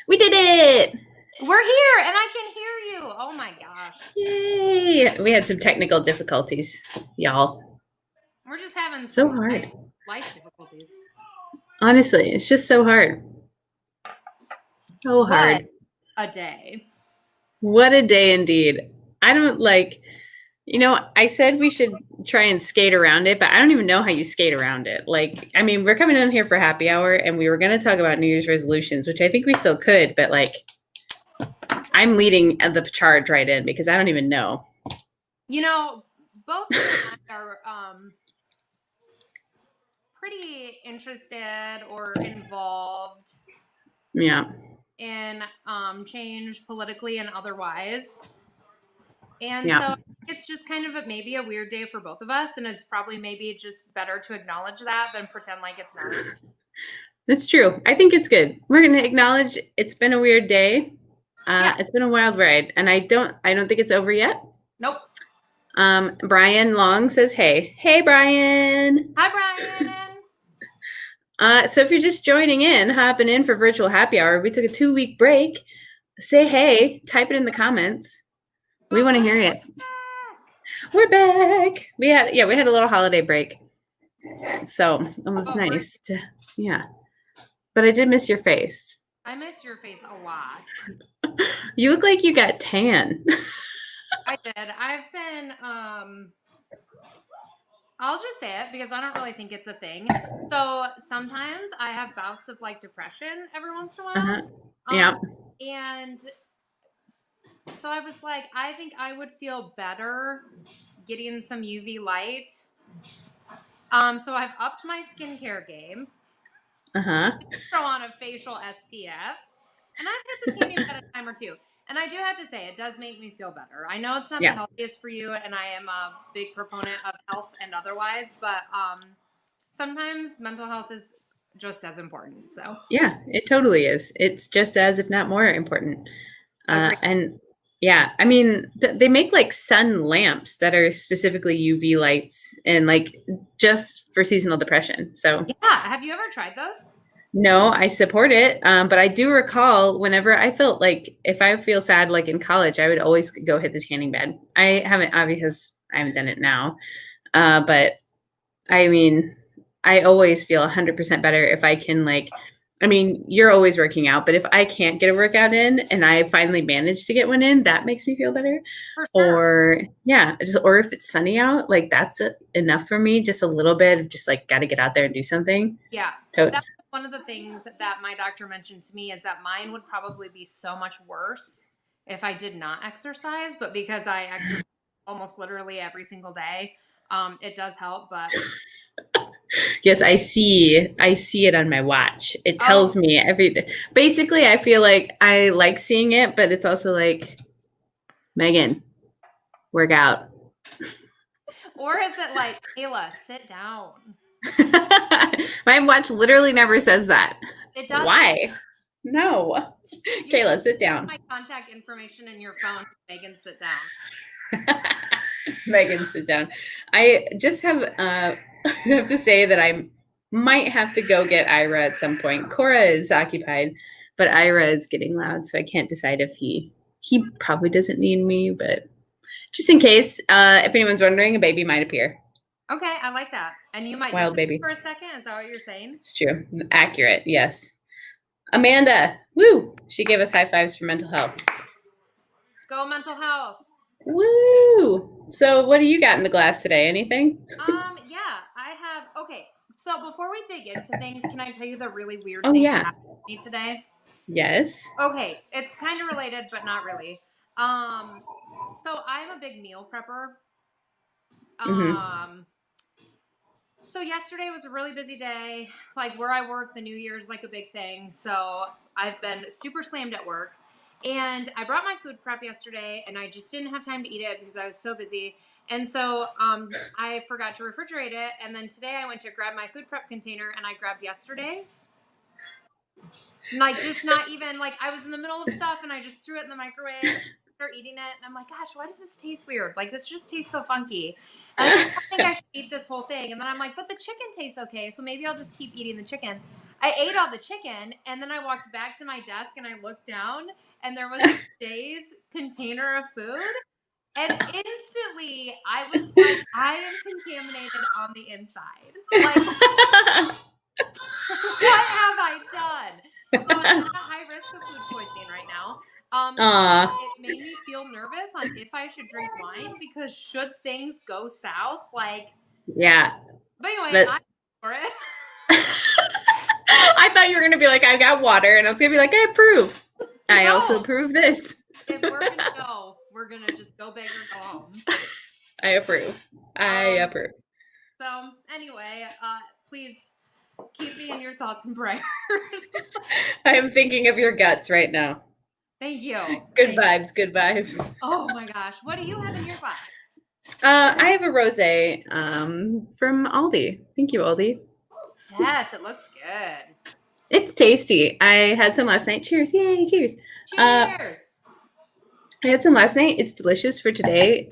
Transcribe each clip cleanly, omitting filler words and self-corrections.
We did it! We're here and I can hear you. Oh my gosh. Yay! We had some technical difficulties, y'all. We're just having So some hard. life difficulties. Honestly, it's just so hard. So What hard. a day. What a day indeed. I don't like, I said we should try and skate around it, but I don't even know how you skate around it. Like, I mean, we're coming in here for happy hour and we were going to talk about New Year's resolutions, which I think we still could, but like, I'm leading the charge right in because I don't even know. Both you and I are pretty interested or involved Yeah. in change politically and otherwise. And Yeah. so it's just kind of maybe a weird day for both of us, and it's probably maybe just better to acknowledge that than pretend like it's not. That's true. I think it's good. We're going to acknowledge it's been a weird day. Yeah. It's been a wild ride, and I don't think it's over yet. Nope. Brian Long says, "Hey, Brian." Hi, Brian. So if you're just joining in, hopping in for virtual happy hour, we took a 2-week break. Say hey, type it in the comments. We want to hear it. We're back. We had a little holiday break, so it was nice to But I did miss your face. I miss your face a lot. You look like you got tan. I did. I've been I'll just say it because I don't really think it's a thing. So sometimes I have bouts of like depression every once in a while. Yeah. And so I was like, I think I would feel better getting some UV light. So I've upped my skincare game. Throw on a facial SPF. And I've hit the tanning bed a time or two. And I do have to say, it does make me feel better. I know it's not the healthiest for you, and I am a big proponent of health and otherwise, but sometimes mental health is just as important. So yeah, it totally is. It's just as, if not more, important. And yeah, I mean, they make like sun lamps that are specifically UV lights and like just for seasonal depression. So yeah, have you ever tried those? No, I support it. But I do recall whenever I felt like if I feel sad, like in college, I would always go hit the tanning bed. I haven't done it now. But I mean, I always feel 100% better if I can you're always working out, but if I can't get a workout in and I finally manage to get one in, that makes me feel better. For sure. Or if it's sunny out, like that's enough for me. Just a little bit of just like got to get out there and do something. Yeah. Totes. That's one of the things that my doctor mentioned to me is that mine would probably be so much worse if I did not exercise, but because I exercise almost literally every single day, it does help, but yes, I see it on my watch. It tells me every day. Basically, I feel like I like seeing it, but it's also like, Megan, work out. Or is it like, Kayla, sit down? My watch literally never says that. It does. Why? No. Kayla, sit down. My contact information in your phone. Megan, sit down. Megan, sit down. I just have to say that I might have to go get Ira at some point. Cora is occupied, but Ira is getting loud, so I can't decide if he probably doesn't need me, but just in case, if anyone's wondering, a baby might appear. Okay, I like that. And you might Wild baby for a second. Is that what you're saying? It's true. Accurate. Yes. Amanda, woo! She gave us high fives for mental health. Go mental health. Woo! So what do you got in the glass today? Anything? Yeah, I have. Okay, so before we dig into things, can I tell you the really weird thing that happened to me today? Yes. Okay, it's kind of related, but not really. So I'm a big meal prepper. So yesterday was a really busy day. Like where I work, the New Year's like a big thing. So I've been super slammed at work. And I brought my food prep yesterday and I just didn't have time to eat it because I was so busy. And so I forgot to refrigerate it. And then today I went to grab my food prep container and I grabbed yesterday's. Like just not even like I was in the middle of stuff and I just threw it in the microwave, start eating it. And I'm like, gosh, why does this taste weird? Like this just tastes so funky. And I think I should eat this whole thing. And then I'm like, but the chicken tastes okay. So maybe I'll just keep eating the chicken. I ate all the chicken, and then I walked back to my desk, and I looked down, and there was a Days container of food. And instantly, I was like, I am contaminated on the inside. Like, what have I done? So I'm at a high risk of food poisoning right now. Aw. It made me feel nervous on if I should drink wine because should things go south, like. Yeah. But anyway, But I'm for it. I thought you were gonna be like, I got water, and I was gonna be like, I approve. I No. also approve this. If we're gonna go, we're gonna just go big or go home. I approve. I approve. So anyway, please keep me in your thoughts and prayers. I am thinking of your guts right now. Thank you. Good vibes, good vibes. Oh my gosh. What do you have in your glass? I have a rosé from Aldi. Thank you, Aldi. Yes, it looks good. It's tasty. I had some last night. Cheers. Yay, cheers. Cheers. I had some last night. It's delicious for today.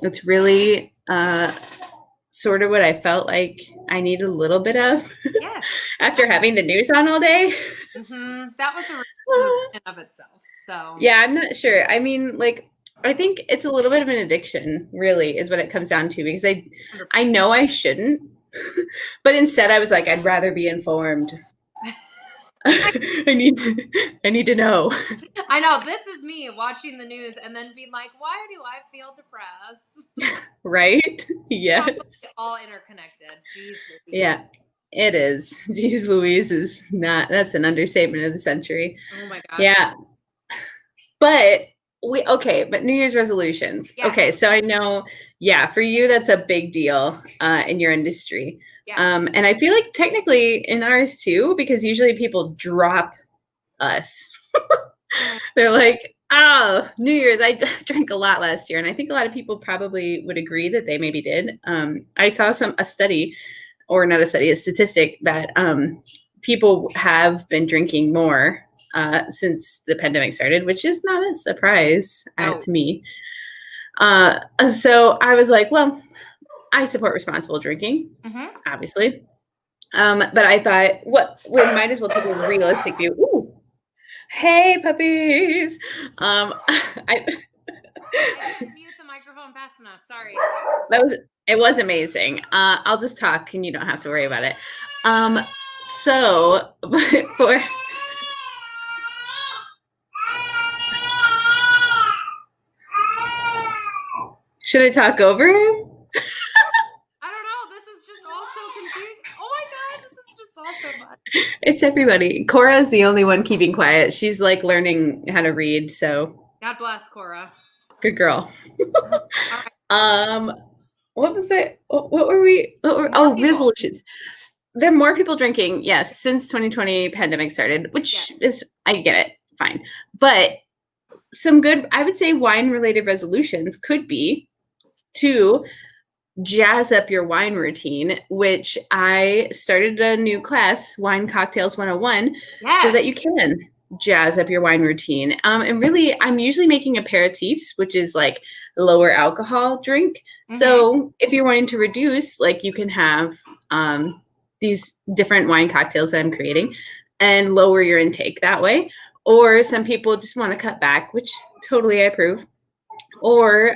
It's really sort of what I felt like I need a little bit of after having the news on all day. Mm-hmm. That was a relief in of itself. So yeah, I'm not sure. I mean, like, I think it's a little bit of an addiction, really, is what it comes down to, because I know I shouldn't, but instead I was like, I'd rather be informed. I need to know. I know, this is me watching the news and then being like, why do I feel depressed? Right? Yes. All interconnected. Jeez Louise. Yeah, it is. Jeez Louise is not, that's an understatement of the century. Oh my gosh. Yeah. But but New Year's resolutions. Yeah. Okay, so I know, for you that's a big deal in your industry. Yeah. And I feel like technically in ours too, because usually people drop us. They're like, oh, New Year's, I drank a lot last year. And I think a lot of people probably would agree that they maybe did. I saw a study, or not a study, a statistic that people have been drinking more since the pandemic started, which is not a surprise to me. So I was like, well, I support responsible drinking, obviously. But I thought, we might as well take a realistic view. Ooh, hey, puppies. I didn't mute the microphone fast enough. Sorry. It was amazing. I'll just talk and you don't have to worry about it. So for should I talk over him? I don't know. This is just all so confusing. Oh my gosh, this is just all so much. It's everybody. Cora's the only one keeping quiet. She's like learning how to read, so. God bless Cora. Good girl. What was it? What were we? Resolutions. There are more people drinking, yes, since 2020 pandemic started, which is, I get it, fine. But some good, I would say, wine-related resolutions could be to jazz up your wine routine, which I started a new class, Wine Cocktails 101, so that you can jazz up your wine routine. And really, I'm usually making aperitifs, which is like lower alcohol drink. So if you're wanting to reduce, like you can have these different wine cocktails that I'm creating and lower your intake that way. Or some people just want to cut back, which totally I approve. Or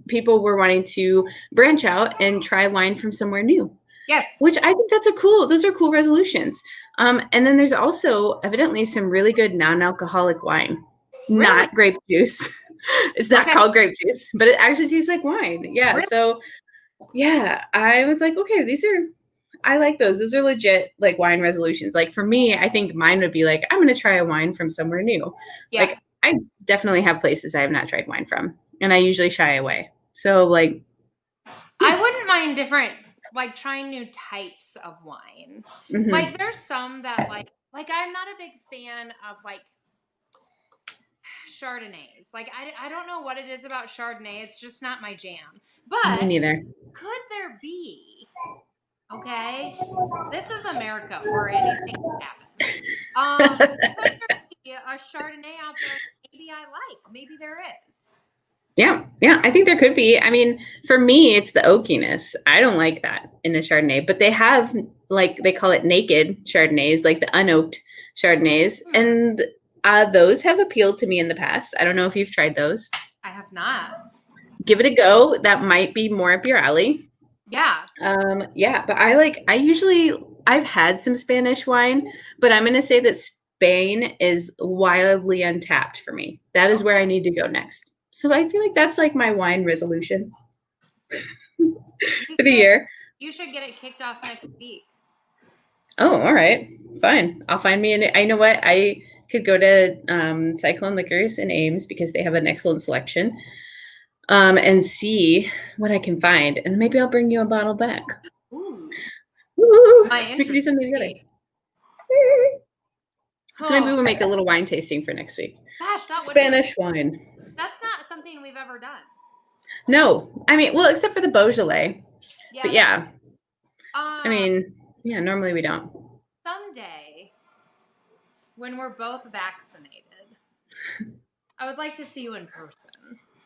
people were wanting to branch out and try wine from somewhere new. Yes. Which I think those are cool resolutions. And then there's also evidently some really good non-alcoholic wine, not grape juice. It's not called grape juice, but it actually tastes like wine. Yeah. Really? So I was like, okay, I like those. Those are legit like wine resolutions. Like for me, I think mine would be like, I'm going to try a wine from somewhere new. Yes. Like I definitely have places I have not tried wine from, and I usually shy away. So like, I wouldn't mind like trying new types of wine. Like there's some that like I'm not a big fan of like Chardonnays. Like I don't know what it is about Chardonnay. It's just not my jam. But me neither. Could there be? Okay, this is America where anything can happen. Could there be a Chardonnay out there maybe I like? Maybe there is. Yeah, yeah, I think there could be. I mean, for me, it's the oakiness. I don't like that in a Chardonnay, but they have like they call it naked Chardonnays, like the unoaked Chardonnays, Hmm, and those have appealed to me in the past. I don't know if you've tried those. I have not. Give it a go. That might be more up your alley. Yeah. Yeah, but I've had some Spanish wine, but I'm gonna say that Spain is wildly untapped for me. That is where I Okay. need to go next. So I feel like that's like my wine resolution You for the should year. you should get it kicked off next week. Oh, all right. Fine. I'll find me an I know what? I could go to Cyclone Liquors in Ames because they have an excellent selection. And see what I can find. And maybe I'll bring you a bottle back. Ooh, Woo! my We could do interest. something together. So maybe Oh we'll make a little wine tasting for next week. gosh, that would be. Spanish wine. That's not something we've ever done. No, I mean, well, except for the Beaujolais. But Yeah, that's yeah, I uh mean, yeah, normally we don't. someday when we're both vaccinated, I would like to see you in person.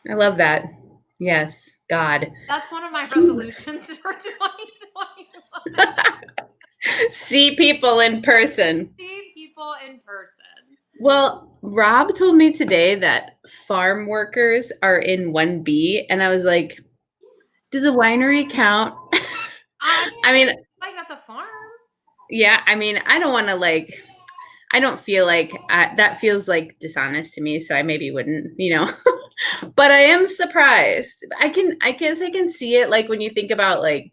I love that. Yes, God. That's one of my resolutions for 2021. See people in person. See people in person. Well, Rob told me today that farm workers are in 1B, and I was like, does a winery count? I I mean, like that's a farm. yeah, I mean, I don't want to like, I don't feel like that feels like dishonest to me, so I maybe wouldn't. But I am surprised. I guess I can see it like when you think about like,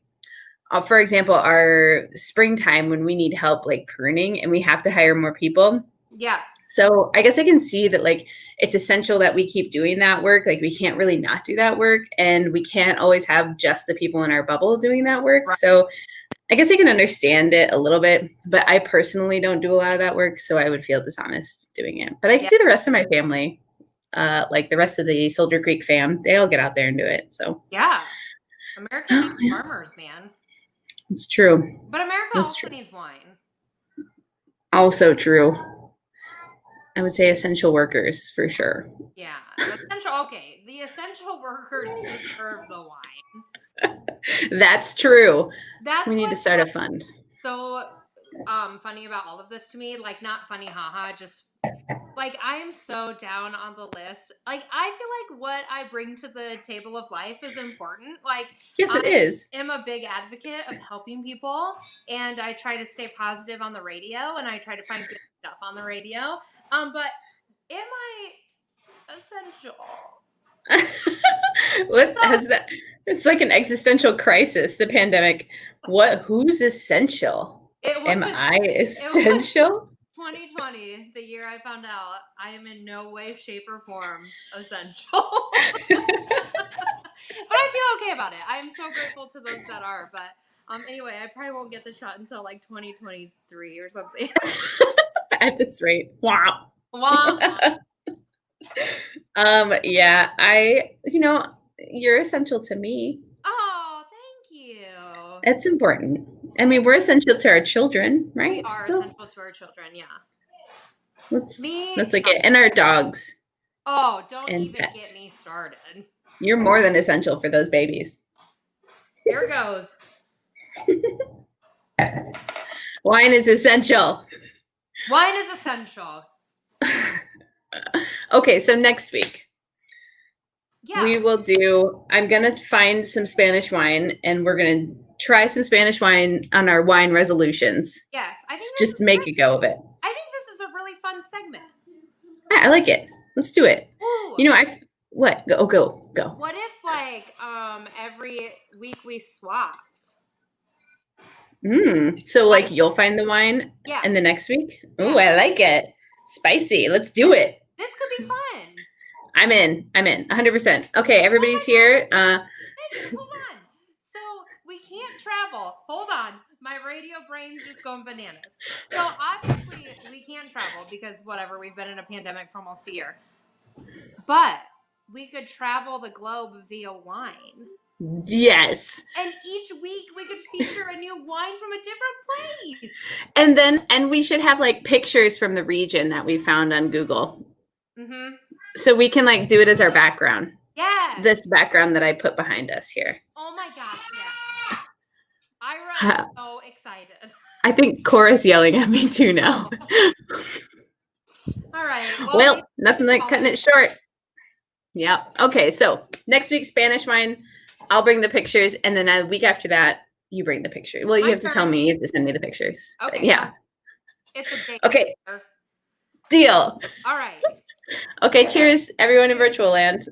for example, our springtime when we need help like pruning and we have to hire more people. Yeah. So I guess I can see that like it's essential that we keep doing that work. Like we can't really not do that work, and we can't always have just the people in our bubble doing that work. Right. So I guess I can understand it a little bit, but I personally don't do a lot of that work, so I would feel dishonest doing it. But I can Yeah. see the rest of my family, like the rest of the Soldier Creek fam, they all get out there and do it. So Yeah. America needs farmers, man. it's true. But America It's also true. needs wine. Also true. I would say essential workers for sure. Yeah. The essential workers deserve the wine. That's true. That's We need to what's start a fund. so funny about all of this to me. Like, not funny, haha, just like I am so down on the list. Like, I feel like what I bring to the table of life is important. Like, Yes, it I is. am a big advocate of helping people, and I try to stay positive on the radio, and I try to find good stuff on the radio. But am I essential? What has that? It's like an existential crisis, the pandemic. Who's essential? It Am was I essential? 2020, the year I found out I am in no way, shape, or form essential. But I feel okay about it. I am so grateful to those that are. But anyway, I probably won't get the shot until like 2023 or something. At this rate. Wow. Womp. Yeah, you're essential to me. Oh, thank you. It's important. I mean, we're essential to our children, right? We are So essential to our children, yeah. let's like it. And our dogs. Oh, don't And even pets. get me started. You're more than essential for those babies. Here it goes. Wine is essential. Wine is essential. Okay, so next week Yeah. I'm going to find some Spanish wine and we're going to try some Spanish wine on our wine resolutions. Yes, I think Just make a go of it. I think this is a really fun segment. I like it. Let's do it. Ooh. What? Go. What if like every week we swapped? So like you'll find the wine Yeah. and the next week? Yeah. Ooh, I like it. Spicy. Let's do it. This could be fun. I'm in 100%. Okay, everybody's here. Hey, hold on. So we can't travel. Hold on. My radio brain's just going bananas. So obviously we can't travel because whatever, we've been in a pandemic for almost a year. But we could travel the globe via wine. Yes. And each week we could feature a new wine from a different place. And we should have like pictures from the region that we found on Google. Mm-hmm. So we can like do it as our background. Yes. this background that I put behind us here. Oh my gosh, yeah. Ira is so excited. I think Cora's yelling at me too now. All right. Well, nothing like cutting it short. Yeah. Okay. So next week, Spanish wine. I'll bring the pictures, and then a week after that, you bring the pictures. Well, you have to tell me. You have to send me the pictures. Okay. But yeah. It's a date. Okay. Deal. All right. Okay. Cheers, everyone in virtual land.